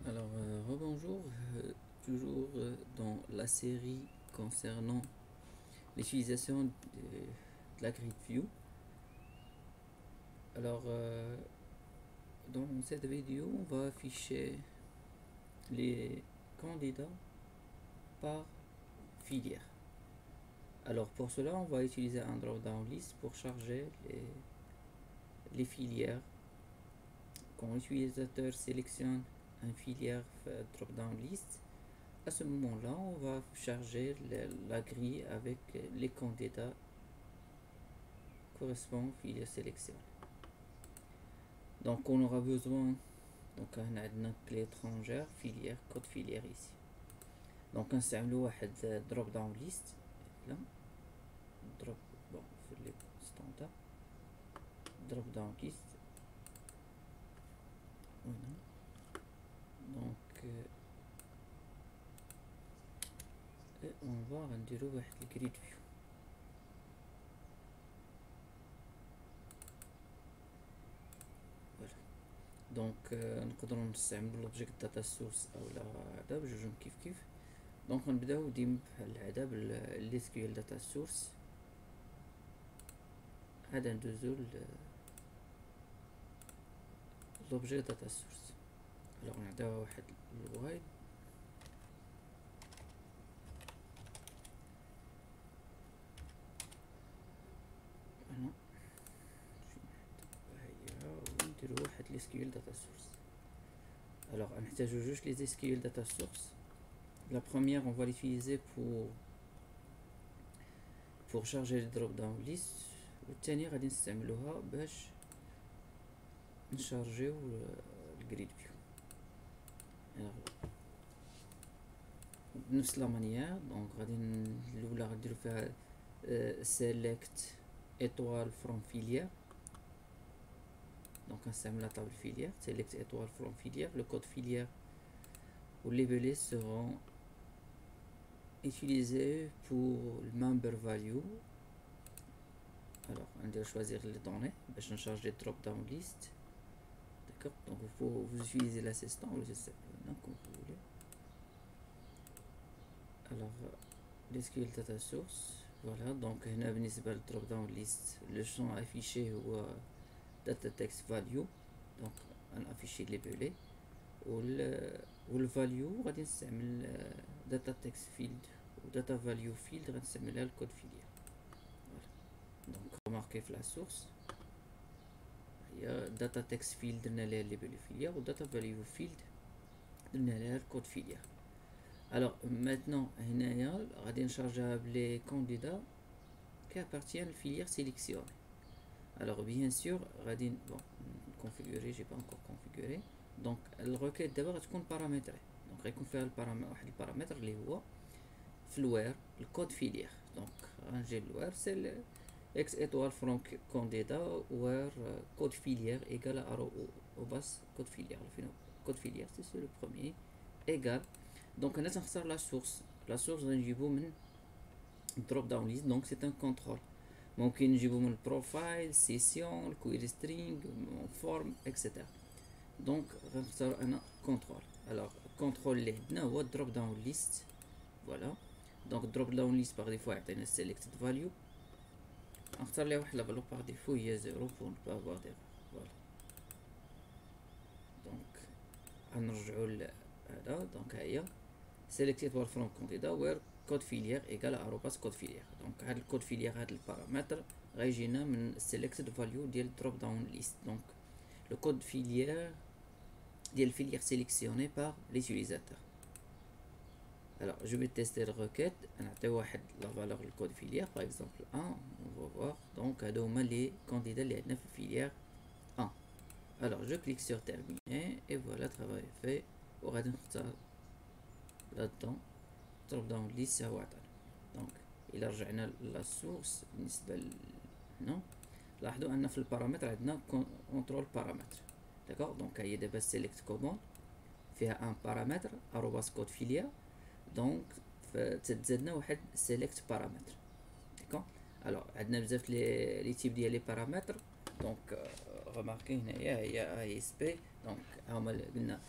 Alors, rebonjour, toujours dans la série concernant l'utilisation de la grid view. Alors, dans cette vidéo, on va afficher les candidats par filière. Alors, pour cela, on va utiliser un drop-down list pour charger les filières. Quand l'utilisateur sélectionne une filière drop-down list, à ce moment-là, on va charger la grille avec les candidats correspondant aux filières sélectionnées. Donc, on aura besoin, donc on a une clé étrangère, filière, code filière ici. Donc, on s'amène واحد drop down list là, drop, bon, في les standards, drop down list, voilà. Donc, et on va نديرو واحد grid view. دونك نقدروا نستعملوا لوبجيكت داتا سورس اولا هذا بجوجهم كيف دونك نبداو ديما بحال هذا بالاس كيو ال داتا سورس. هذا ندوزو لوبجيكت داتا سورس. الوغ نعطيوها واحد الوايد هنا ونديرو واحد الاس كيو ال داتا سورس. Alors, on utilise juste les SQL data source. La première, on va l'utiliser pour charger le drop-down list. والثانية غادي نستعملوها باش نشارجيو الجريد فيو. بنفس لا مانيير. دونك غادي الاولى غنديرو فيها select étoile from filière. Donc, on s'amène la table filière, select étoile from filière, le code filière ou labelés seront utilisés pour le member value. Alors, on doit choisir les données, je charge les drop down list. D'accord, donc il faut vous utiliser l'assistant ou comme vous voulez. Alors, SQL data source, voilà, donc on a بالنسبة le drop down list, le champ affiché ou data text value, donc un affiché labelé ou le value غادي نستعمل data text field ou data value field غادي نستعملها الكود filière. Voilà. Donc remarquez في la source il y a data text field درنا لها label filière ou data value field درنا لها الكود filière. Alors maintenant هنايا غادي نشارجها بلي candidats qui appartiennent à la filière sélectionnée. Alors bien sûr غادي bon configurer, j'ai pas encore configuré. Donc la requête d'abord غتكون paramétrée. Donc غيكون فيها واحد البارامتر اللي هو في الوير الكود فيليير. دونك غنجيب الوير سي x étoile from candidat where code filière égale arobase code filière. Code filière c'est le premier égal. Donc انا تنختار la source غنجيبو من drop down list. Donc c'est un contrôle. ممكن نجيبو من البروفايل سيسيون الكويري سترينج فورم اكسيتيرا. دونك غنختار انا كونترول. الوغ كونترول اللي عندنا هو دروب داون ليست. فوالا دونك دروب داون ليست باغ ديفو يعطينا سيليكتد فاليو. نختار ليها واحد لا فالور باغ ديفو هي 0 بور با افوار دير. فوالا دونك غنرجعو لهذا. دونك ها هي select étoile from candidat where code filière égale arobase code filière. Donc هاد الكود filière هاد البارامتر غيجينا من selected value ديال drop down list. Donc le code filière ديال filière sélectionné par l'utilisateur. Alors je vais tester la requête. نعطيو واحد la valeur le code filière par exemple 1. On va voir. Donc هادو هما les candidats اللي عندنا في filière 1. Alors je clique sur terminer et voilà, travail fait. وغادي نختار là-dedans drop down list هو عطانا. دونك الى رجعنا لا سورس بالنسبه هنا لاحظوا ان في البارامتر عندنا كونترول بارامتر. داكوغ دونك هي دابا سيليكت كوموند فيها ان بارامتر اروباس كود فيليير. دونك تزادنا واحد سيليكت بارامتر. داكوغ الوغ عندنا بزاف لي تيب ديال لي بارامتر. دونك رماركي هنايا هي اي اس بي. دونك هما قلنا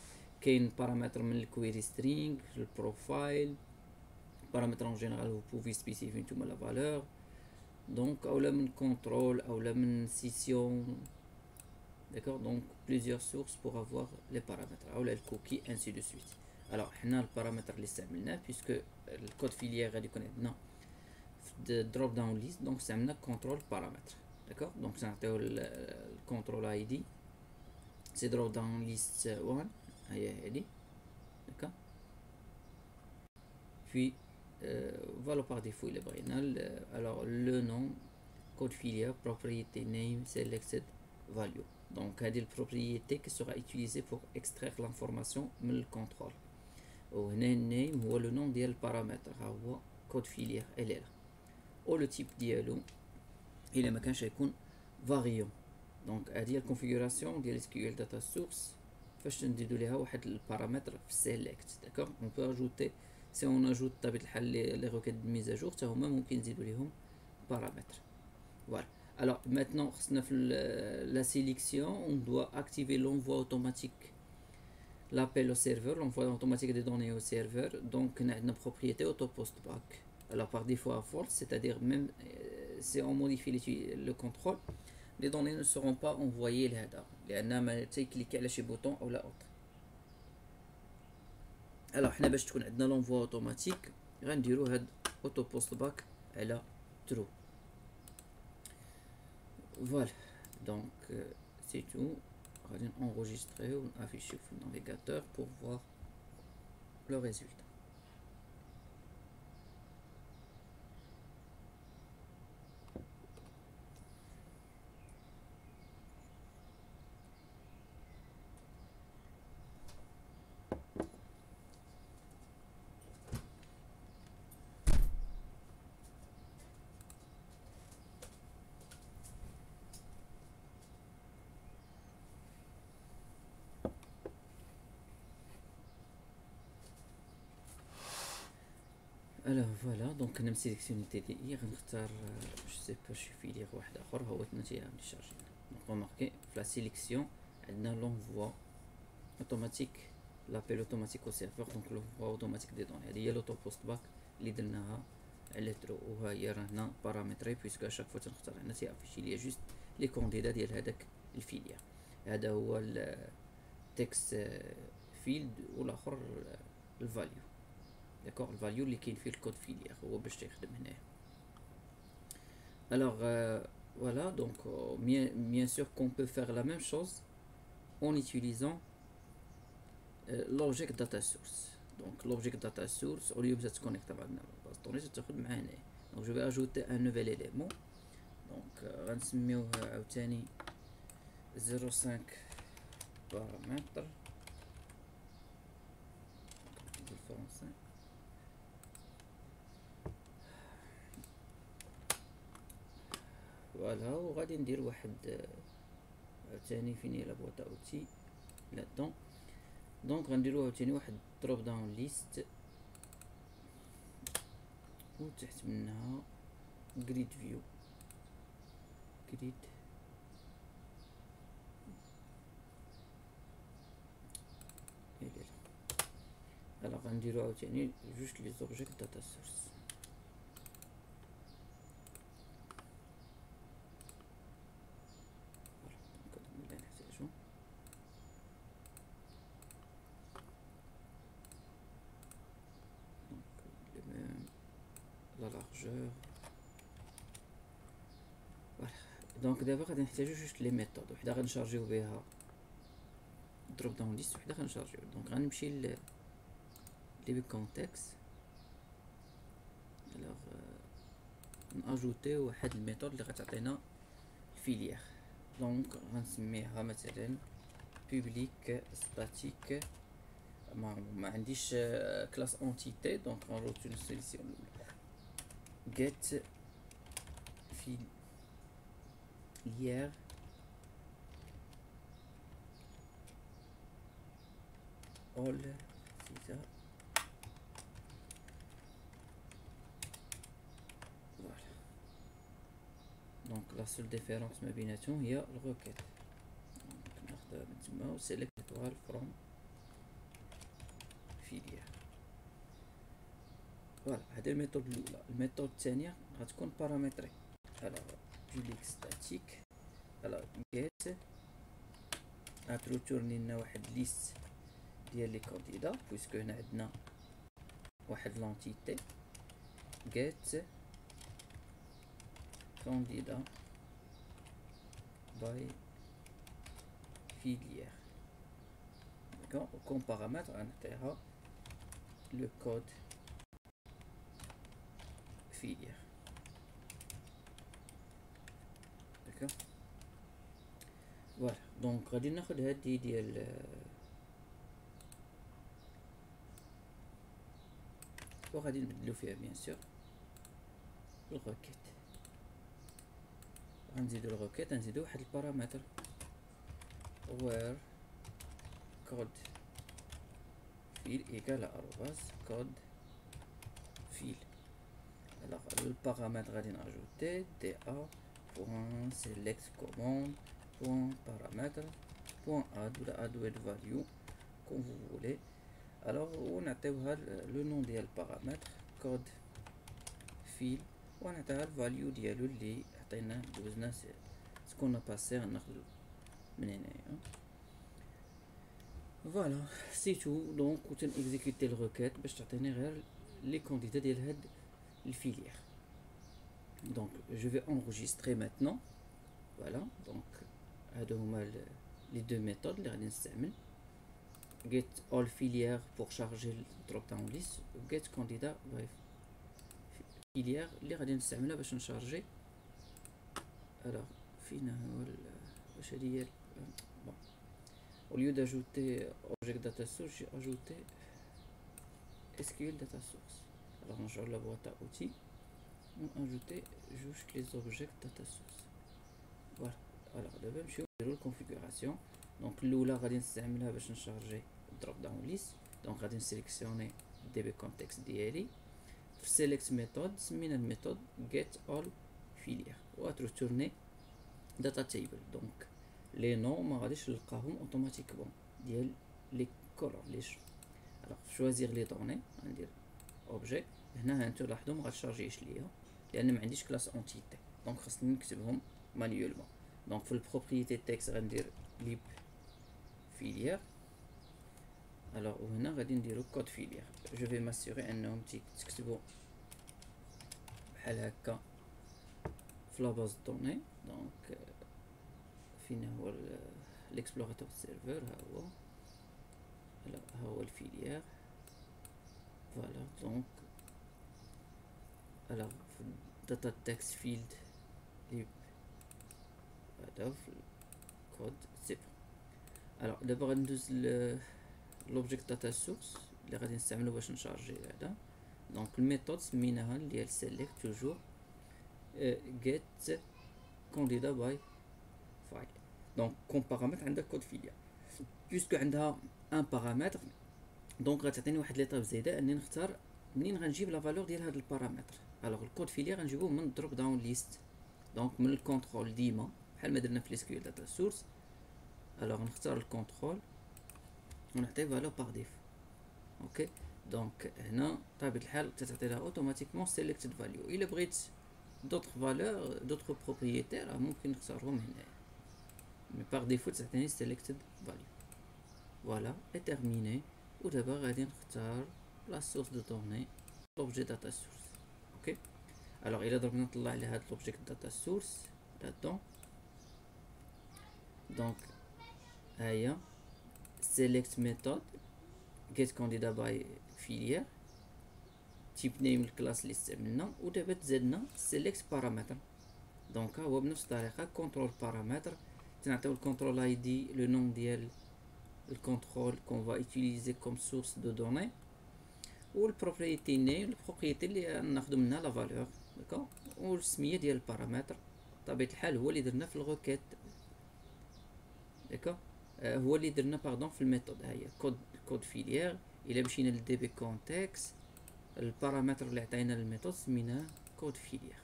كاين paramètre من query string, le profile, paramètre en général vous pouvez spécifier tout la valeur, donc ou la contrôle ou la session, d'accord, donc plusieurs sources pour avoir les paramètres ou le cookie, ainsi de suite. Alors on a le paramètre اللي استعملناه puisque le code filière غادي يكون عندنا de drop down list, donc c'est un contrôle paramètre, d'accord, donc c'est le contrôle id, c'est drop down list 1 هي d'accord, puis voilà par défaut il est alors le nom code filière propriété name selected value, donc هذه propriété qui sera utilisée pour extraire l'information من le contrôle. وهنا name هو le nom ديال البارامتر ها هو code filière elle est là, ou le type ديالو il ما كانش يكون variant. donc هذه الconfiguration ديال SQL data source فاش نديرو ليها واحد البارامتر في select, d'accord, on peut ajouter si on ajoute طبيعة الحال les requêtes de mise à jour حتى هما ممكن نزيدو ليهم paramètres. Voilà. Alors maintenant la sélection, on doit activer l'envoi automatique, l'appel au serveur, l'envoi automatique des données au serveur. Donc on a une propriété auto postback. Alors par défaut à false, c'est-à-dire même si on modifie le contrôle, les données ne seront pas envoyées là. لأن cliquer على شي bouton ou la autre. alors حنا باش تكون عندنا l'envoi automatique غنديرو هاد auto postback على true. Voilà, donc c'est tout. On va enregistrer ou afficher sur le navigateur pour voir le résultat. Alors voilà, donc on a sélectionné TDI, je sais pas, je suis filière واحد اخر هو النتيجه اللي شارجينا. donc remarquez la sélection عندنا l'envoi automatique, l'appel automatique au serveur, donc l'envoi automatique des données. هذه هي l'auto postback اللي درناها على ترو، وها هي رانا بارامتري بويسكو اشاك فوا تنختار هنا تيافيشي ليا جوست لي كونديدا ديال هذاك الفيليا. هذا هو التكست فيلد والاخر الفاليو، d'accord, الفاليو اللي كاين فيه الكود فيليير هو باش تيخدم هنايا. alors voilà, donc bien sûr qu'on peut faire la même chose en utilisant l'object data source. donc l'object data source au lieu de se connecter avec la base de données تاخد معاه هنايا. donc je vais ajouter un nouvel élément, donc غنسميوه عاوتاني 05 paramètre بالفرنسي. فوالا، وغادي ندير واحد عاوتاني فين هي لا بواط اوتي لا دون. دونك غنديرو عاوتاني واحد دروب داون ليست وتحت منها جريد فيو، جريد الا غنديرو عاوتاني جوج لي زوبجيكت داتا سورس. la largeur. voilà. دونك دابا غادي نحتاجو جوج لي ميثود، وحده غنشارجيو بها دروب داون ليست، وحده غنشارجيو. دونك غنمشي لي كونتكست، الوغ ناجوتيو واحد الميثود اللي غتعطينا الفيليير. دونك غنسميها مثلا public static، ما عنديش كلاس entité، دونك غنروتو نسيليسيون get filière all c'est ça. voilà. donc la seule différence ما بيناتهم هي الريكيت. ناخدها من تما و select étoile from فيليير. فوالا هذه الميثود الاولى. الميثود الثانيه غتكون بارامتري. الوغ public static الوغ get غتريتورني لنا واحد ليست ديال لي كانديدا بويسكو هنا عندنا واحد لونتيتي get candidat by filière. D'accord. Comme paramètre غنعطيها le code filière. D'accord. Voilà. Donc غادي ناخد هادي ديال وغادي نبدلو فيها بيان سور الروكيت. غنزيدو الروكيت غنزيدو واحد البارامتر where code file égale arrobas code file. Alors le paramètre غادي ناجوتي da point select commande point paramètre point add ou add with value comme vous voulez. Alors on نعطيوها le nom ديال البارامتر code file ونعطيها الفاليو ديالو اللي عطيناه دوزنا سكون باسي غناخدو من هنايا. فوالا سي تو. دونك و تنكزيكوتي الروكيت باش تعطيني غير لي كانديدا ديال هاد الفيليير. دونك جو في انغوجيستري ماتنون. فوالا دونك هادو هما لي دو ميثود اللي غادي نستعمل get all filière pour charger le drop down list و get candidat by filière اللي غادي نستعملها باش نشارجي. الوغ فين هو واش هادي هي بون au lieu d'ajouter object data source j'ai ajouté SQL data source. alors on change la boîte à outils on ajouter juste les objets data source. voilà. alors دابا نمشيو نديرو الكونفيغوراسيون. دونك الاولى غادي نستعملها باش نشارجي دروب داون ليست. دونك غادي نسيليكسيوني دي بي كونتكست ديالي في سيليكت ميثود سمينا الميثود get all filière وغتريتورني داتا تيبل. دونك لي نو ما غاديش نلقاهم اوتوماتيكمون ديال لي كولور ليش. الوغ شوازير لي دوني غندير اوبجي. هنا هانتو لاحظوا ما غاتشارجيش ليا لان ما عنديش كلاس اونتيتي دونك خاصني نكتبهم مانيولمون. دونك في البروبريتي تكست غندير ليب فيليير. الوغ وهنا غادي نديرو كود فيليير. جو في ماسيغي انهم تكتبوا بحال هكا في لا باز دوني. دونك فين هو الاكسبلوراتور سيرفر ها هو. ها هو الفيليير. فوالا دونك الوغ في داتا تكست فيلد ليب هذا في الكود سي بون. الوغ دابا غندوز لوبجيكت داتا سورس اللي غادي نستعملو باش نشارجي هذا. دونك الميثود سميناها ديال سيليكت توجور get candidat by file. دونك كون بارامتر عندها كود فيليير بيسكو عندها ان بارامتر. دونك غتعطيني واحد ليطاب زايده اني نختار منين غنجيب لا فالور ديال هذا البارامتر. الوغ الكود فيليير غنجيبوه من دروب داون ليست. دونك من الكونترول ديما بحال ما درنا في SQL داتا سورس. الوغ نختار الكونترول ونعطيه فالور باغ ديفو. اوكي. دونك هنا بطبيعه الحال تتعطيها اوتوماتيكمون سيليكتد فاليو. الا بغيت دوطخ فالور دوطخ بروبريتير ممكن نختارهم هنايا مي باغ ديفو تعطيني سيليكتد فاليو. فوالا اي تيرميني. ودابا غادي نختار لا سورس دو دوني لوبجي داتا سورس. اوكي. الوغ الا ضربنا نطلع على هاد لوبجيكت داتا سورس لادون. دونك هاهي select method get candidat by filière type name الكلاس اللي استعملنا. ودابا تزادنا select parameter. دونك هو بنفس الطريقه كونترول بارامتر تنعطيو الكونترول اي دي لو نوم ديال الكونترول كون فا utiliser comme source de données والبروبريتي نيم البروبريتي اللي ناخدو منها لا فالور. داكوغ. والسميه ديال البارامتر بطبيعه الحال هو اللي درنا في الروكيت. داكوغ. هو اللي درنا باردون في الميثود. ها هي كود فيليير. الا مشينا للدي بي كونتكست البارامتر اللي عطينا للميثود سميناه كود فيليير.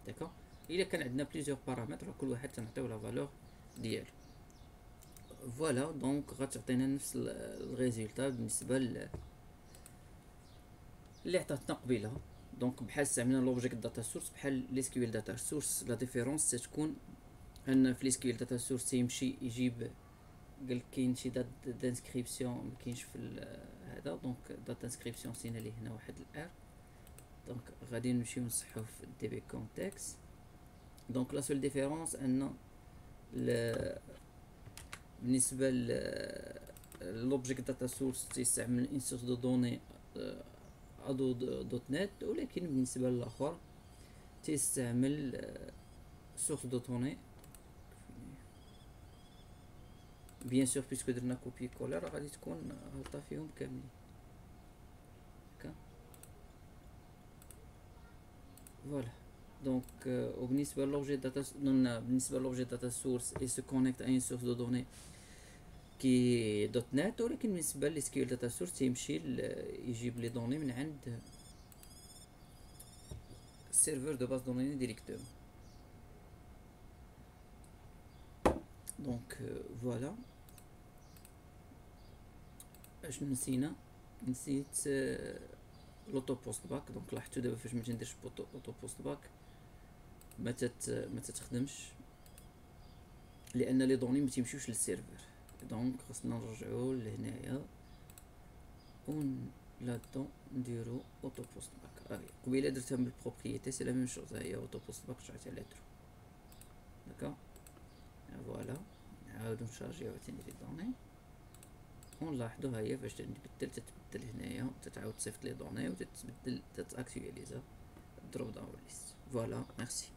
داكوغ. الا كان عندنا بليزيور بارامتر كل واحد تنعطيو لا فالور ديالو. فوالا دونك غتعطينا نفس الريزولتا بالنسبه اللي عطاتنا قبيله. دونك بحال استعملنا لوبجيكت داتا سورس بحال لي سكيول داتا سورس. لا ديفيرونس تتكون ان في لي سكيول داتا سورس تيمشي يجيب قال كاين شي دات دانسكريبسيون ما كاينش في هذا. دونك دات انسكريبسيون سينا ليه هنا واحد الار. دونك غادي نمشيو نصحو في دي بي كونتكست. دونك لا سول ديفيرونس ان بالنسبه لوبجيكت داتا سورس تيستعمل ان سورس دو دوني ادو دوت نت، ولكن بالنسبه للاخر تيستعمل سورس دو دوني. بيان سور بيسكو درنا كوبي كولي راه غادي تكون غلطه فيهم كاملين هكا. فوالا دونك وبالنسبه لوبجيكت داتا بالنسبه لوبجيكت داتا سورس اي سو كونيكت اي سورس دو دوني كي دوت نت، ولكن بالنسبه لي سكيول داتا سورس تيمشي يجيب لي دوني من عند السيرفر دو باز دوني ديريكتوم. دونك فوالا. اش نسينا؟ نسيت لوتو بوست باك. دونك لاحظتوا دابا فاش ملي ندير اوتو بوست باك ما تتخدمش لان لي دوني ما تيمشيوش للسيرفر. دونك خصنا نرجعوا لهنايا و لا دون نديرو اوتو بوست باك. قبيله درتها بالبروبريتي سي لا ميم شوز. هي اوتو بوست باك رجعتها على ترو. داكا فوالا. نعاودو نشارجيو عاوتاني لي دوني ونلاحظو هي فاش تنبدل تتبدل هنايا تتعاود تصيفط لي دوني وتتبدل تتاكتواليزا دروب داون ليست. فوالا ميرسي.